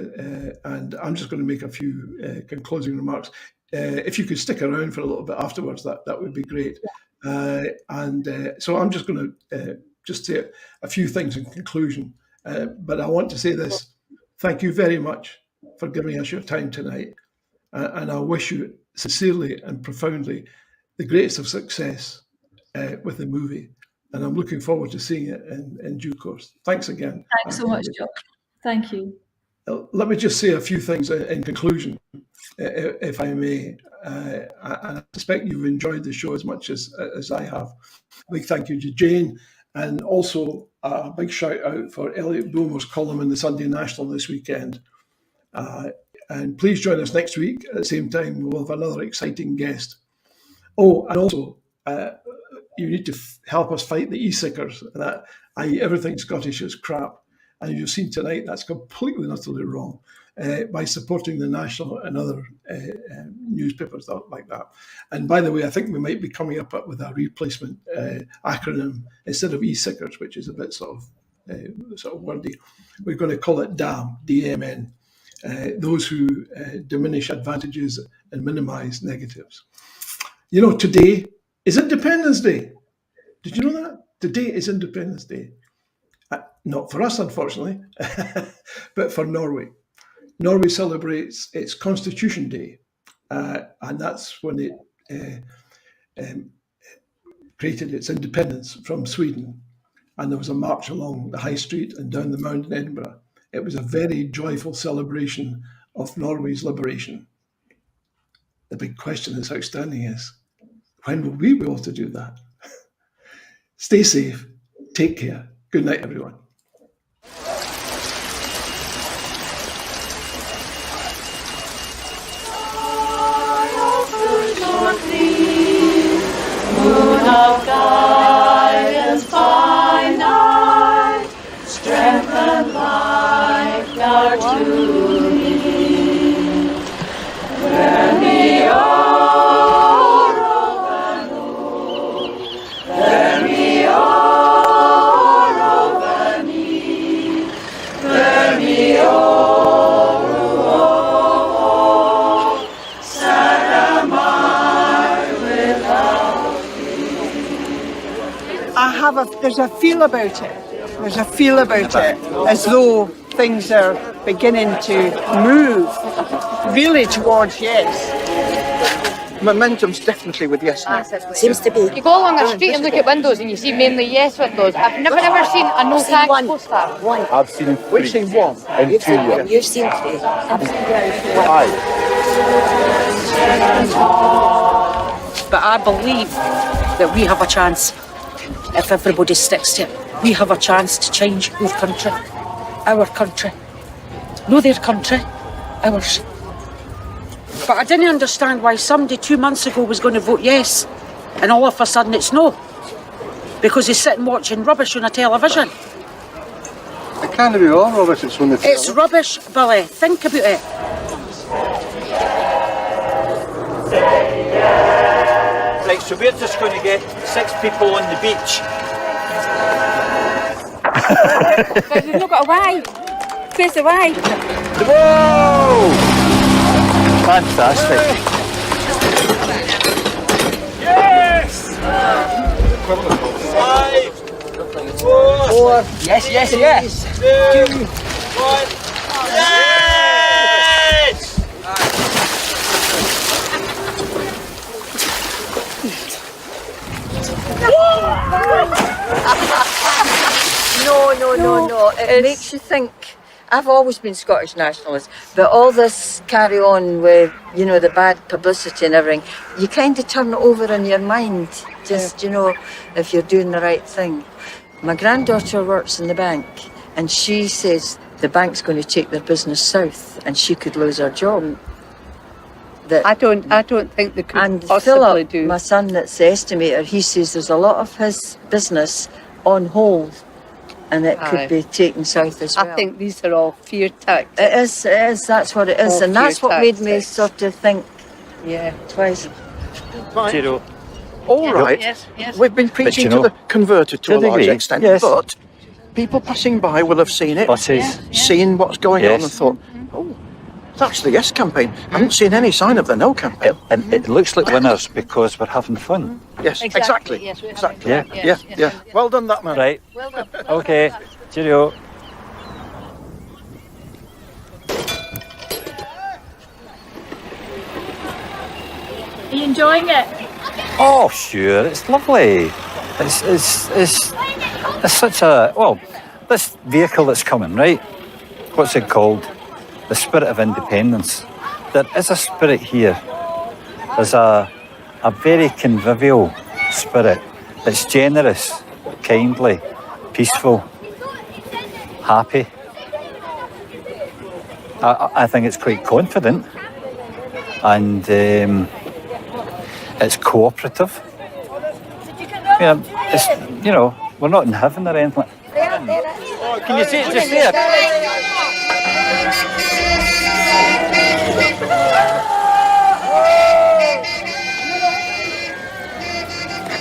and I'm just going to make a few closing remarks. If you could stick around for a little bit afterwards, that would be great. So I'm just going to just say a few things in conclusion. But I want to say this: thank you very much for giving us your time tonight, and I wish you sincerely and profoundly the greatest of success with the movie. And I'm looking forward to seeing it in due course. Thanks again. Thanks so much, Joe. Thank you. Let me just say a few things in conclusion, if I may. I suspect you've enjoyed the show as much as I have. A big thank you to Jane, and also a big shout out for Elliot Bulmer's column in the Sunday National this weekend. And please join us next week at the same time. We'll have another exciting guest. Oh, and also, you need to help us fight the e-sickers, i.e. everything Scottish is crap. And you've seen tonight, that's completely and utterly wrong, by supporting the National and other newspapers like that. And by the way, I think we might be coming up with a replacement acronym instead of e-sickers, which is a bit sort of wordy. We're going to call it DAM, D-A-M-N, those who diminish advantages and minimize negatives. Today is Independence Day. Did you know that? Today is Independence Day. Not for us, unfortunately, but for Norway. Norway celebrates its Constitution Day, and that's when it created its independence from Sweden. And there was a march along the high street and down the mound in Edinburgh. It was a very joyful celebration of Norway's liberation. The big question that's outstanding is, when will we be able to do that? Stay safe. Take care. Good night, everyone. there's a feel about it. There's a feel about it, as though things are beginning to move really towards yes. Momentum's definitely with yes now. Seems to be. You go along the street and look at windows and you see mainly yes windows. I've never ever seen a no thanks poster. One. I've seen 3. We've seen 1 in 2 years. You've seen 3. I've seen 5. But I believe that we have a chance if everybody sticks to it. We have a chance to change our country. Our country. No their country. Ours. But I didn't understand why somebody 2 months ago was going to vote yes and all of a sudden it's no. Because he's sitting watching rubbish on a television. It can't be all rubbish, it's on the television. It's rubbish, Billy. Think about it. Right, so we're just going to get 6 people on the beach. But we've not got a way. Face away. Whoa! Fantastic. Yes! 5, 4. Yes, yes, yes. 2, 1. Yes! No. It makes you think. I've always been Scottish nationalist, but all this carry on with, you know, the bad publicity and everything, you kind of turn it over in your mind, just, you know, if you're doing the right thing. My granddaughter works in the bank, and she says the bank's going to take their business south, and she could lose her job. I don't think they could and possibly Philip, my son that's the estimator, he says there's a lot of his business on hold. And it could be taken south as well. I think these are all fear tactics. It is, that's what it is. All and that's what tactics. made me sort of think twice. Zero. All right. Yes. We've been preaching to the converted to a large extent, but people passing by will have seen it, seen what's going on and thought, oh, that's the yes campaign. I haven't seen any sign of the no campaign. And it looks like winners because we're having fun. Yes, exactly. Yes, exactly. Yeah. Well done, that man. Right. Well done. Okay. Cheerio. Are you enjoying it? Oh, sure. It's lovely. It's such a this vehicle that's coming, right? What's it called? The spirit of independence. There is a spirit here. There's a very convivial spirit. It's generous, kindly, peaceful, happy. I think it's quite confident, and it's cooperative. It's, we're not in heaven or anything. Can you see it just there?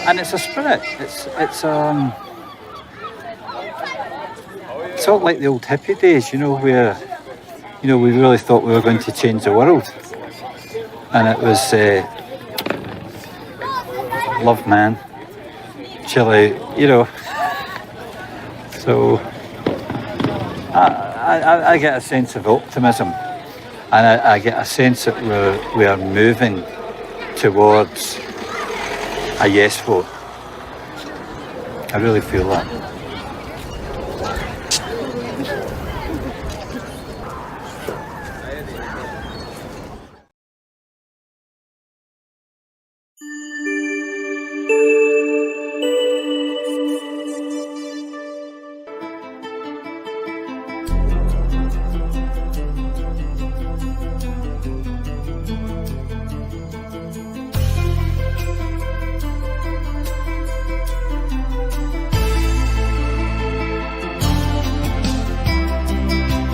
And it's a spirit. It's sort of like the old hippie days, where we really thought we were going to change the world, and it was love, man, chill out, So I get a sense of optimism, and I get a sense that we are moving towards a yes vote. I really feel that.